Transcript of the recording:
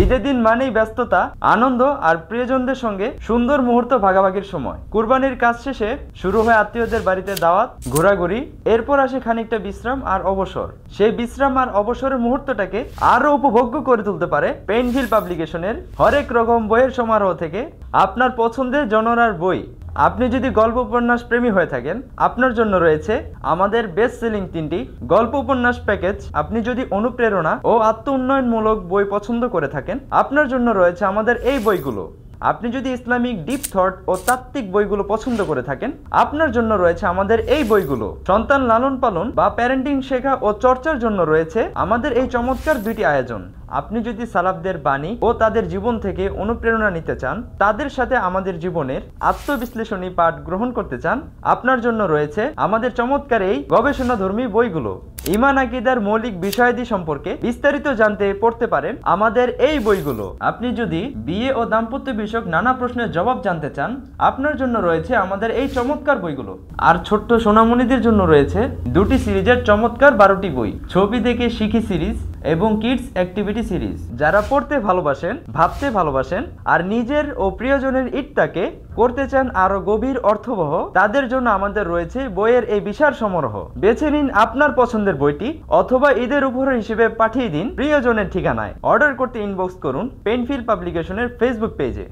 ঈদের দিন মানেই ব্যস্ততা, আনন্দ আর প্রিয়জনদের সঙ্গে সুন্দর মুহূর্ত ভাগাভাগির সময়। কুরবানির কাজ শেষে শুরু হয় আত্মীয়দের বাড়িতে দাওয়াত, ঘোরাঘুরি, এরপর আসে খানিকটা বিশ্রাম আর অবসর। সেই বিশ্রাম আর অবসরের মুহূর্তটাকে আরো উপভোগ্য করে তুলতে পারে পেইনফিল পাবলিকেশনের হরেক রকম বইয়ের সমারোহ থেকে আপনার পছন্দের জনরার বই। আপনি যদি গল্প উপন্যাস প্রেমী হয়ে থাকেন, আপনার জন্য রয়েছে আমাদের বেস্ট সেলিং 3টি গল্প উপন্যাস প্যাকেজ। আপনি যদি অনুপ্রেরণা ও আত্ম উন্নয়নমূলক বই পছন্দ করে থাকেন, আপনার জন্য রয়েছে আমাদের এই বইগুলো। আপনি যদি ইসলামিক ডিপ থট ও তাত্ত্বিক বইগুলো পছন্দ করে থাকেন, আপনার জন্য রয়েছে আমাদের এই বইগুলো। সন্তান লালন পালন বা প্যারেন্টিং শেখা ও চর্চার জন্য রয়েছে আমাদের এই চমৎকার 2টি আয়োজন। আপনি যদি সালাফদের বাণী ও তাদের জীবন থেকে অনুপ্রেরণা নিতে চান, তাদের সাথে আমাদের জীবনের আত্মবিশ্লেষণী পাঠ গ্রহণ করতে চান, আপনার জন্য রয়েছে আমাদের চমৎকার এই গবেষণাধর্মী বইগুলো। ঈমান আকীদার মৌলিক বিষয়াদি সম্পর্কে বিস্তারিত জানতে পড়তে পারেন আমাদের এই বইগুলো। আপনি যদি বিয়ে ও দাম্পত্য বিষয়ক নানা প্রশ্নের জবাব জানতে চান, আপনার জন্য রয়েছে আমাদের এই চমৎকার বইগুলো। আর ছোট্ট সোনামণিদের জন্য রয়েছে 2টি সিরিজের চমৎকার 12টি বই, ছবি দেখে শিখি সিরিজ এবং কিডস অ্যাক্টিভিটি সিরিজ। যারা পড়তে ভালোবাসেন, ভাবতে ভালোবাসেন আর নিজের ও প্রিয়জনের ঈদটাকে করতে চান আরো গভীর অর্থবহ, তাদের জন্য আমাদের রয়েছে বইয়ের এই বিশাল সমারোহ। বেছে নিন আপনার পছন্দের বইটি অথবা ঈদের উপহার হিসেবে পাঠিয়ে দিন প্রিয়জনের ঠিকানায়। অর্ডার করতে ইনবক্স করুন পেইনফিল পাবলিকেশনের ফেসবুক পেজে।